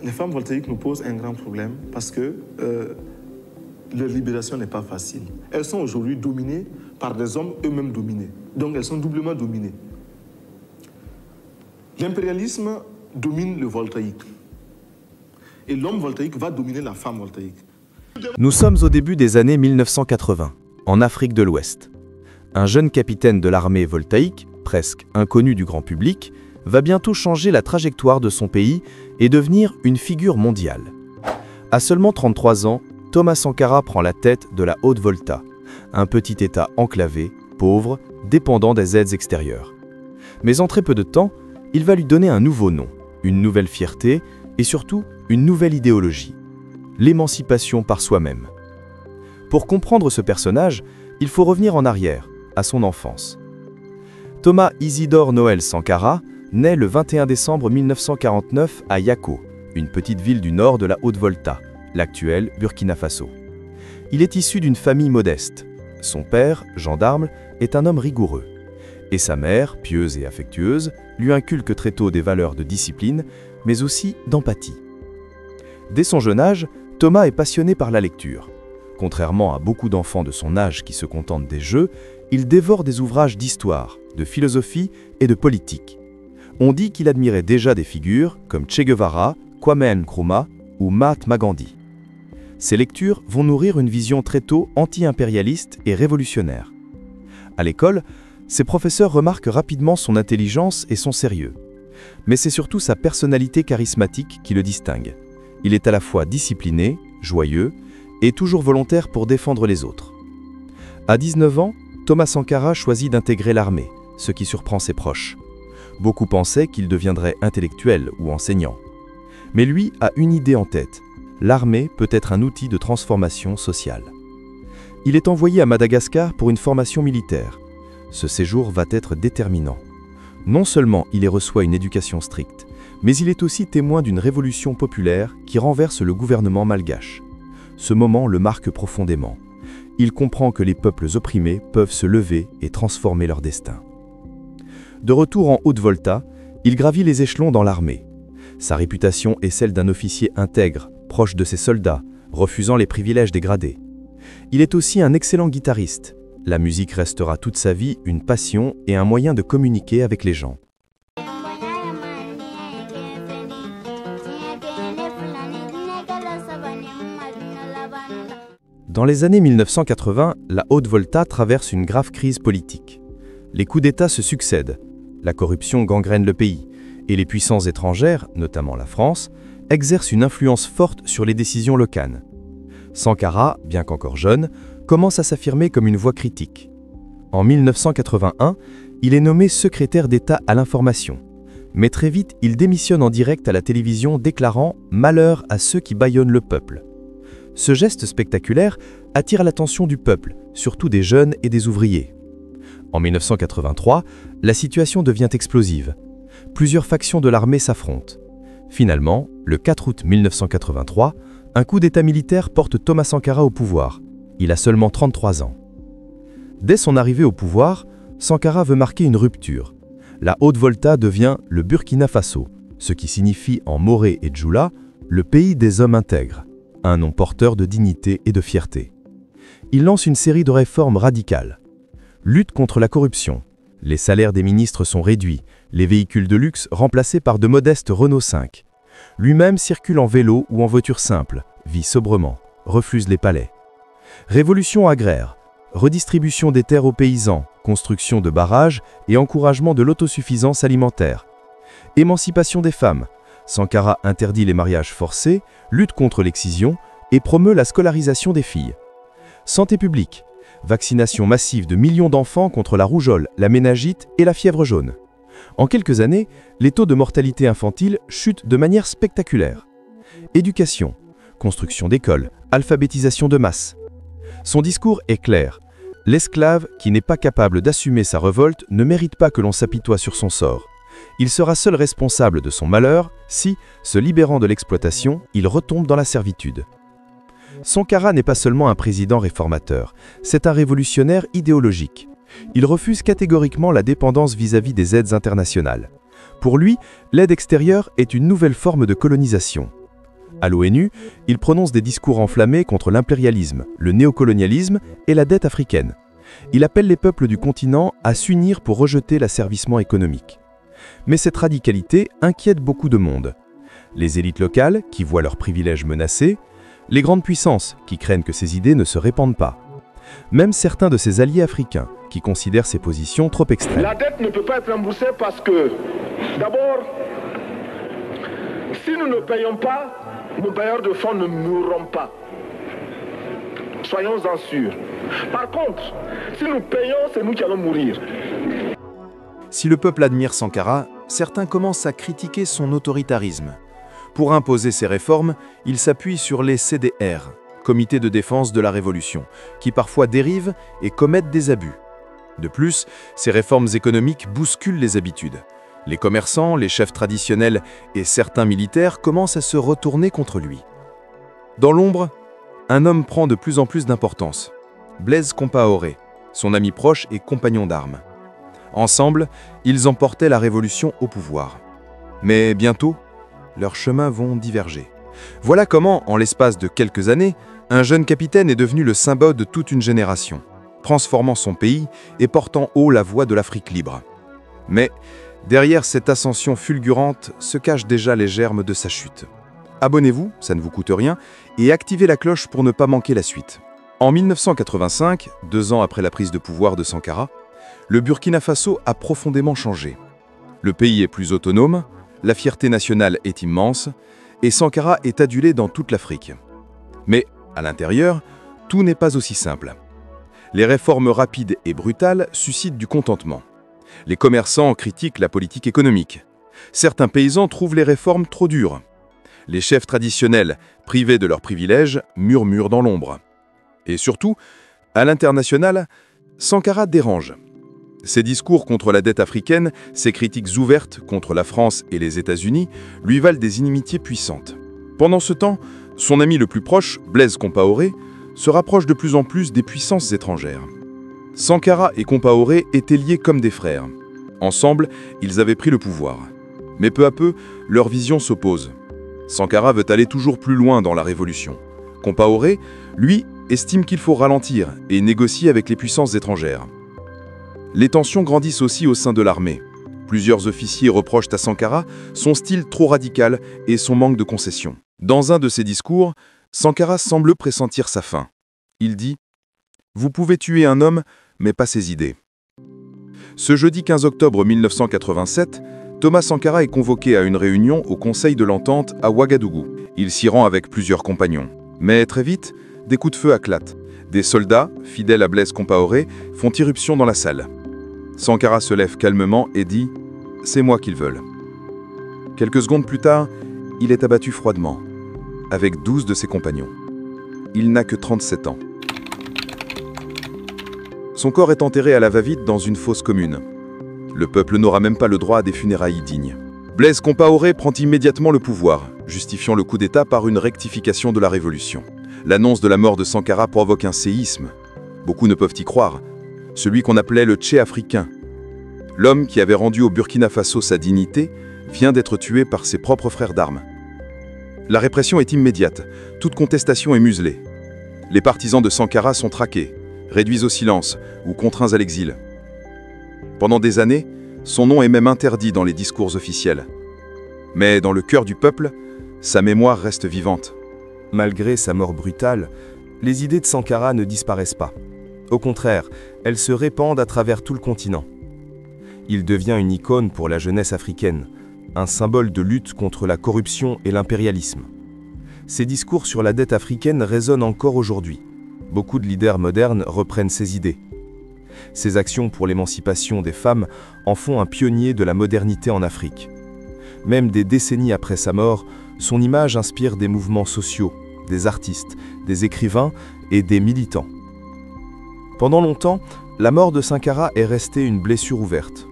Les femmes voltaïques nous posent un grand problème parce que leur libération n'est pas facile. Elles sont aujourd'hui dominées par des hommes eux-mêmes dominés. Donc elles sont doublement dominées. L'impérialisme domine le voltaïque. Et l'homme voltaïque va dominer la femme voltaïque. Nous sommes au début des années 1980, en Afrique de l'Ouest. Un jeune capitaine de l'armée voltaïque, presque inconnu du grand public, va bientôt changer la trajectoire de son pays et devenir une figure mondiale. À seulement 33 ans, Thomas Sankara prend la tête de la Haute-Volta, un petit État enclavé, pauvre, dépendant des aides extérieures. Mais en très peu de temps, il va lui donner un nouveau nom, une nouvelle fierté et surtout une nouvelle idéologie, l'émancipation par soi-même. Pour comprendre ce personnage, il faut revenir en arrière, à son enfance. Thomas Isidore Noël Sankara naît le 21 décembre 1949 à Yako, une petite ville du nord de la Haute-Volta, l'actuelle Burkina Faso. Il est issu d'une famille modeste. Son père, gendarme, est un homme rigoureux. Et sa mère, pieuse et affectueuse, lui inculque très tôt des valeurs de discipline, mais aussi d'empathie. Dès son jeune âge, Thomas est passionné par la lecture. Contrairement à beaucoup d'enfants de son âge qui se contentent des jeux, il dévore des ouvrages d'histoire, de philosophie et de politique. On dit qu'il admirait déjà des figures comme Che Guevara, Kwame Nkrumah ou Mahatma Gandhi. Ces lectures vont nourrir une vision très tôt anti-impérialiste et révolutionnaire. À l'école, ses professeurs remarquent rapidement son intelligence et son sérieux. Mais c'est surtout sa personnalité charismatique qui le distingue. Il est à la fois discipliné, joyeux et toujours volontaire pour défendre les autres. À 19 ans, Thomas Sankara choisit d'intégrer l'armée, ce qui surprend ses proches. Beaucoup pensaient qu'il deviendrait intellectuel ou enseignant. Mais lui a une idée en tête. L'armée peut être un outil de transformation sociale. Il est envoyé à Madagascar pour une formation militaire. Ce séjour va être déterminant. Non seulement il y reçoit une éducation stricte, mais il est aussi témoin d'une révolution populaire qui renverse le gouvernement malgache. Ce moment le marque profondément. Il comprend que les peuples opprimés peuvent se lever et transformer leur destin. De retour en Haute-Volta, il gravit les échelons dans l'armée. Sa réputation est celle d'un officier intègre, proche de ses soldats, refusant les privilèges dégradés. Il est aussi un excellent guitariste. La musique restera toute sa vie une passion et un moyen de communiquer avec les gens. Dans les années 1980, la Haute-Volta traverse une grave crise politique. Les coups d'État se succèdent, la corruption gangrène le pays, et les puissances étrangères, notamment la France, exercent une influence forte sur les décisions locales. Sankara, bien qu'encore jeune, commence à s'affirmer comme une voix critique. En 1981, il est nommé secrétaire d'État à l'information. Mais très vite, il démissionne en direct à la télévision déclarant « Malheur à ceux qui bâillonnent le peuple ». Ce geste spectaculaire attire l'attention du peuple, surtout des jeunes et des ouvriers. En 1983, la situation devient explosive. Plusieurs factions de l'armée s'affrontent. Finalement, le 4 août 1983, un coup d'État militaire porte Thomas Sankara au pouvoir. Il a seulement 33 ans. Dès son arrivée au pouvoir, Sankara veut marquer une rupture. La Haute-Volta devient le Burkina Faso, ce qui signifie en moré et djoula le pays des hommes intègres, un nom porteur de dignité et de fierté. Il lance une série de réformes radicales. Lutte contre la corruption. Les salaires des ministres sont réduits, les véhicules de luxe remplacés par de modestes Renault 5. Lui-même circule en vélo ou en voiture simple, vit sobrement, refuse les palais. Révolution agraire. Redistribution des terres aux paysans, construction de barrages et encouragement de l'autosuffisance alimentaire. Émancipation des femmes. Sankara interdit les mariages forcés, lutte contre l'excision et promeut la scolarisation des filles. Santé publique. Vaccination massive de millions d'enfants contre la rougeole, la méningite et la fièvre jaune. En quelques années, les taux de mortalité infantile chutent de manière spectaculaire. Éducation. Construction d'écoles, alphabétisation de masse. Son discours est clair. L'esclave qui n'est pas capable d'assumer sa révolte ne mérite pas que l'on s'apitoie sur son sort. Il sera seul responsable de son malheur si, se libérant de l'exploitation, il retombe dans la servitude. Sankara n'est pas seulement un président réformateur, c'est un révolutionnaire idéologique. Il refuse catégoriquement la dépendance vis-à-vis des aides internationales. Pour lui, l'aide extérieure est une nouvelle forme de colonisation. À l'ONU, il prononce des discours enflammés contre l'impérialisme, le néocolonialisme et la dette africaine. Il appelle les peuples du continent à s'unir pour rejeter l'asservissement économique. Mais cette radicalité inquiète beaucoup de monde. Les élites locales, qui voient leurs privilèges menacés, les grandes puissances, qui craignent que ces idées ne se répandent pas. Même certains de ses alliés africains, qui considèrent ces positions trop extrêmes. La dette ne peut pas être remboursée parce que, d'abord, si nous ne payons pas, nos bailleurs de fonds ne mourront pas. Soyons-en sûrs. Par contre, si nous payons, c'est nous qui allons mourir. Si le peuple admire Sankara, certains commencent à critiquer son autoritarisme. Pour imposer ses réformes, il s'appuie sur les CDR, Comités de défense de la Révolution, qui parfois dérivent et commettent des abus. De plus, ces réformes économiques bousculent les habitudes. Les commerçants, les chefs traditionnels et certains militaires commencent à se retourner contre lui. Dans l'ombre, un homme prend de plus en plus d'importance. Blaise Compaoré, son ami proche et compagnon d'armes. Ensemble, ils emportaient la révolution au pouvoir. Mais bientôt, leurs chemins vont diverger. Voilà comment, en l'espace de quelques années, un jeune capitaine est devenu le symbole de toute une génération, transformant son pays et portant haut la voix de l'Afrique libre. Mais derrière cette ascension fulgurante se cachent déjà les germes de sa chute. Abonnez-vous, ça ne vous coûte rien, et activez la cloche pour ne pas manquer la suite. En 1985, 2 ans après la prise de pouvoir de Sankara, le Burkina Faso a profondément changé. Le pays est plus autonome, la fierté nationale est immense, et Sankara est adulé dans toute l'Afrique. Mais, à l'intérieur, tout n'est pas aussi simple. Les réformes rapides et brutales suscitent du contentement. Les commerçants critiquent la politique économique. Certains paysans trouvent les réformes trop dures. Les chefs traditionnels, privés de leurs privilèges, murmurent dans l'ombre. Et surtout, à l'international, Sankara dérange. Ses discours contre la dette africaine, ses critiques ouvertes contre la France et les États-Unis lui valent des inimitiés puissantes. Pendant ce temps, son ami le plus proche, Blaise Compaoré, se rapproche de plus en plus des puissances étrangères. Sankara et Compaoré étaient liés comme des frères. Ensemble, ils avaient pris le pouvoir. Mais peu à peu, leurs visions s'opposent. Sankara veut aller toujours plus loin dans la révolution. Compaoré, lui, estime qu'il faut ralentir et négocier avec les puissances étrangères. Les tensions grandissent aussi au sein de l'armée. Plusieurs officiers reprochent à Sankara son style trop radical et son manque de concessions. Dans un de ses discours, Sankara semble pressentir sa fin. Il dit « Vous pouvez tuer un homme, mais pas ses idées ». Ce jeudi 15 octobre 1987, Thomas Sankara est convoqué à une réunion au Conseil de l'Entente à Ouagadougou. Il s'y rend avec plusieurs compagnons. Mais très vite, des coups de feu éclatent. Des soldats, fidèles à Blaise Compaoré, font irruption dans la salle. Sankara se lève calmement et dit « C'est moi qu'ils veulent ». Quelques secondes plus tard, il est abattu froidement, avec 12 de ses compagnons. Il n'a que 37 ans. Son corps est enterré à la va-vite dans une fosse commune. Le peuple n'aura même pas le droit à des funérailles dignes. Blaise Compaoré prend immédiatement le pouvoir, justifiant le coup d'État par une rectification de la révolution. L'annonce de la mort de Sankara provoque un séisme. Beaucoup ne peuvent y croire. Celui qu'on appelait le Tché africain. L'homme qui avait rendu au Burkina Faso sa dignité vient d'être tué par ses propres frères d'armes. La répression est immédiate. Toute contestation est muselée. Les partisans de Sankara sont traqués, réduits au silence ou contraints à l'exil. Pendant des années, son nom est même interdit dans les discours officiels. Mais dans le cœur du peuple, sa mémoire reste vivante. Malgré sa mort brutale, les idées de Sankara ne disparaissent pas. Au contraire, elles se répandent à travers tout le continent. Il devient une icône pour la jeunesse africaine, un symbole de lutte contre la corruption et l'impérialisme. Ses discours sur la dette africaine résonnent encore aujourd'hui. Beaucoup de leaders modernes reprennent ses idées. Ses actions pour l'émancipation des femmes en font un pionnier de la modernité en Afrique. Même des décennies après sa mort, son image inspire des mouvements sociaux, des artistes, des écrivains et des militants. Pendant longtemps, la mort de Sankara est restée une blessure ouverte.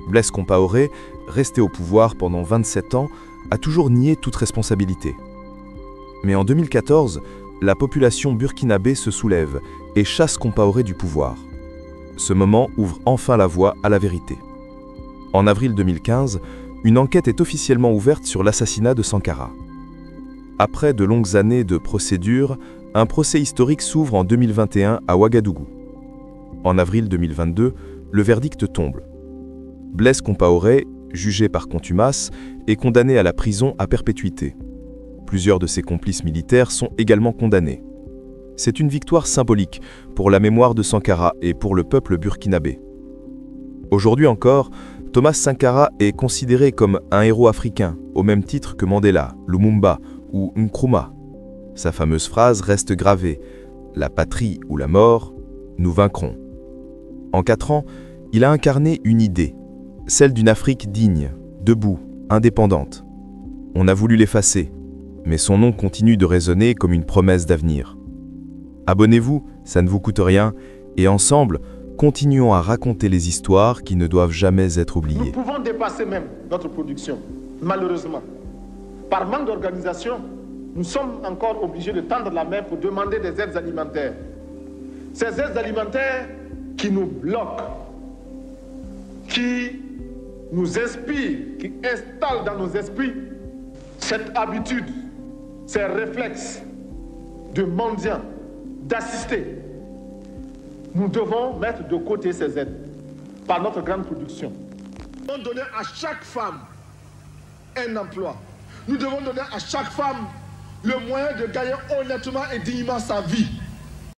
Blaise Compaoré, resté au pouvoir pendant 27 ans, a toujours nié toute responsabilité. Mais en 2014, la population burkinabé se soulève et chasse Compaoré du pouvoir. Ce moment ouvre enfin la voie à la vérité. En avril 2015, une enquête est officiellement ouverte sur l'assassinat de Sankara. Après de longues années de procédures, un procès historique s'ouvre en 2021 à Ouagadougou. En avril 2022, le verdict tombe. Blaise Compaoré, jugé par contumace, est condamné à la prison à perpétuité. Plusieurs de ses complices militaires sont également condamnés. C'est une victoire symbolique pour la mémoire de Sankara et pour le peuple burkinabé. Aujourd'hui encore, Thomas Sankara est considéré comme un héros africain, au même titre que Mandela, Lumumba ou Nkrumah. Sa fameuse phrase reste gravée « La patrie ou la mort, nous vaincrons ». En 4 ans, il a incarné une idée, celle d'une Afrique digne, debout, indépendante. On a voulu l'effacer, mais son nom continue de résonner comme une promesse d'avenir. Abonnez-vous, ça ne vous coûte rien, et ensemble, continuons à raconter les histoires qui ne doivent jamais être oubliées. Nous pouvons dépasser même notre production, malheureusement. Par manque d'organisation, nous sommes encore obligés de tendre la main pour demander des aides alimentaires. Ces aides alimentaires qui nous bloquent, qui nous inspirent, qui installent dans nos esprits cette habitude, ces réflexes de mendiants, d'assister. Nous devons mettre de côté ces aides par notre grande production. Nous devons donner à chaque femme un emploi. Nous devons donner à chaque femme le moyen de gagner honnêtement et dignement sa vie.